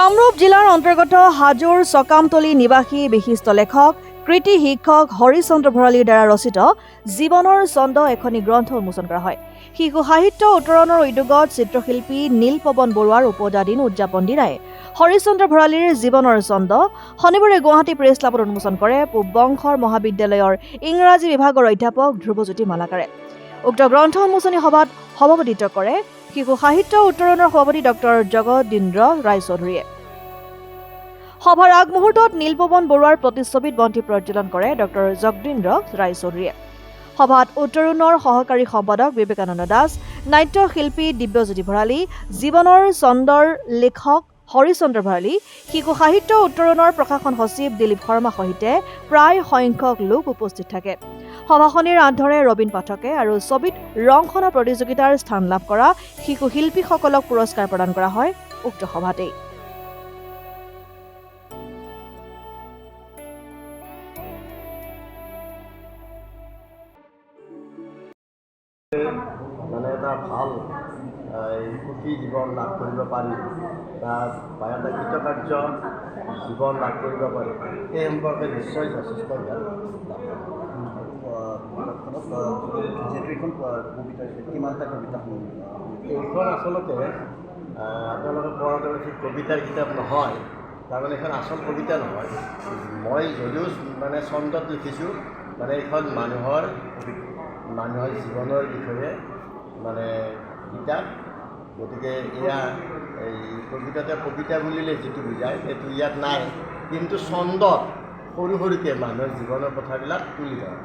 কামৰূপ জিলাৰ অন্তৰ্গত হাজোৰ চকামতলী নিবাসী বিশিষ্ট লেখক কৃতি শিক্ষক হৰিচন্দ্ৰ ভঁৰালীৰ দ্বাৰা ৰচিত জীৱনৰ ছন্দ এখনি গ্ৰন্থ উন্মোচন কৰা হয়। শিশু সাহিত্য উত্তৰণৰ উদ্যোগত চিত্ৰশিল্পী নীলপৱন বৰুৱাৰ উপজা দিন উদযাপন দিনাই হৰিচন্দ্ৰ ভঁৰালীৰ জীৱনৰ ছন্দ শনিবাৰে গুৱাহাটী প্ৰেছ ক্লাবত উন্মোচন কৰে পূব বংশৰ মহাবিদ্যালয়ৰ ইংৰাজী বিভাগৰ অধ্যাপক ধ্ৰুৱজ্যোতি মালাকাৰে। উক্ত গ্ৰন্থ উন্মোচনী সভাত সভাপতিত্ব কৰে শিশু সাহিত্য উত্তৰণৰ সভাপতি ডক্টৰ জগদীন্দ্ৰ ৰায়চৌধুৰীয়ে। সভাৰ আগমুহূৰ্তত নীলপৱন বৰুৱাৰ প্ৰতিচ্ছবিত বন্তি প্ৰজ্বলন কৰে ডক্টৰ জগদীন্দ্ৰ ৰায়চৌধুৰীয়ে। সভাত উত্তৰণৰ সহকাৰী সম্পাদক বিবেকানন্দ দাস, নাট্যশিল্পী দিব্যজ্যোতি ভঁৰালী, জীৱনৰ ছন্দৰ লেখক হৰিচন্দ্ৰ ভঁৰালী, শিশু সাহিত্য উত্তৰণৰ প্ৰশাসন সচিব দিলীপ শৰ্মা সহিতে প্ৰায় সংখ্যক লোক উপস্থিত থাকে। সভাখনিৰ আন্ধৰে ৰবীন পাঠকে আৰু ছবিত ৰংখনা প্ৰতিযোগিতাৰ স্থান লাভ কৰা শিশু শিল্পীসকলক পুৰস্কাৰ প্ৰদান কৰা হয় উক্ত সভাতেই। মানে এটা ভাল সুখী জীৱন লাভ কৰিব পাৰি বা এটা কৃতকাৰ্য জীৱন লাভ কৰিব পাৰি এই সম্পৰ্কে নিশ্চয় যথেষ্ট জ্ঞান যিহেতু এইখন কবিতা কিমানটা কবিতা এইখন আচলতে আপোনালোকে কোৱাৰ দৰে ঠিক কবিতাৰ কিতাপ নহয়, তাৰমানে এইখন আচল কবিতা নহয়। মই যদিও মানে ছন্দত লিখিছোঁ, মানে এইখন মানুহৰ জীৱনৰ বিষয়ে মানে কিতাপ। গতিকে এয়া এই প্ৰকৃততে কবিতা বুলিলে যিটো বুজায় সেইটো ইয়াত নাই, কিন্তু ছন্দত সৰু সৰুকৈ মানুহৰ জীৱনৰ কথাবিলাক তুলি ধৰে।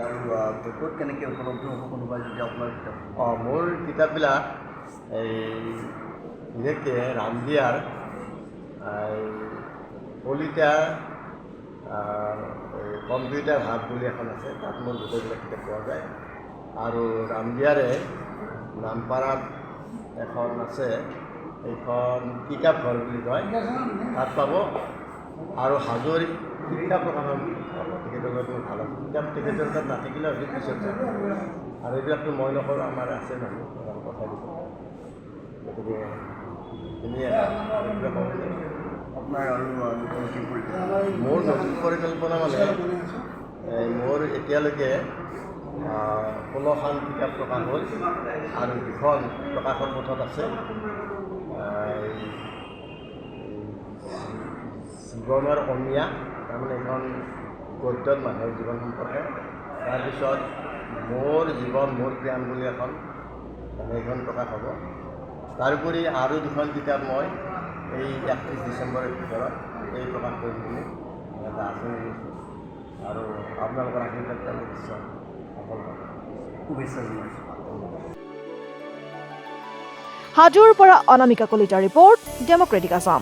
আৰু ক'ত কেনেকৈ উপলব্ধ হ'ব কোনোবাই যদি আপোনাৰ কিতাপ? মোৰ কিতাপবিলাক এই বিশেষকৈ ৰামদিয়াৰ কলিতা কম্পিউটাৰ হাব বুলি এখন আছে, তাত মোৰ গোটেইবিলাক কিতাপ পোৱা যায়। আৰু ৰামদিয়াৰে নামপাৰাত এখন আছে, এইখন কিতাপ ঘৰ বুলি কয়, তাত পাব। আৰু হাজোৰ শিক্ষা প্ৰকাশন তেখেতৰ ভাল আছে, কিতাপ তেখেতৰ তাত নাথাকিলেও হয়তো পিছত যাব। আৰু এইবিলাকতো মই নকৰোঁ, আমাৰ আছে মানুহ পঠাই দিব। গতিকে আপোনাৰ আৰু নতুন পৰিকল্পনা? মোৰ নতুন পৰিকল্পনা মানে মোৰ এতিয়ালৈকে 16খন কিতাপ প্ৰকাশ হ'ল আৰু 2খন প্ৰকাশৰ পথত আছে। জীৱনৰ অমিয়া, তাৰমানে এইখন গদ্যত মানুহৰ জীৱন সম্পৰ্কে। তাৰপিছত মোৰ জীৱন মোৰ প্ৰেম বুলি এখন, মানে এইখন প্ৰকাশ হ'ব। তাৰোপৰি আৰু 2খন কিতাপ মই এই 31 ডিচেম্বৰৰ ভিতৰত এই প্ৰকাশ কৰিম বুলি এটা আশা কৰিছোঁ। আৰু আপোনালোকৰ আশীৰ্বাদ নিশ্চয় সফল হ'ব। শুভেচ্ছা জনাইছোঁ। হাজোৰ পৰা অনামিকা কলিতাৰ ৰিপৰ্ট, ডেমক্ৰেটিক আছাম।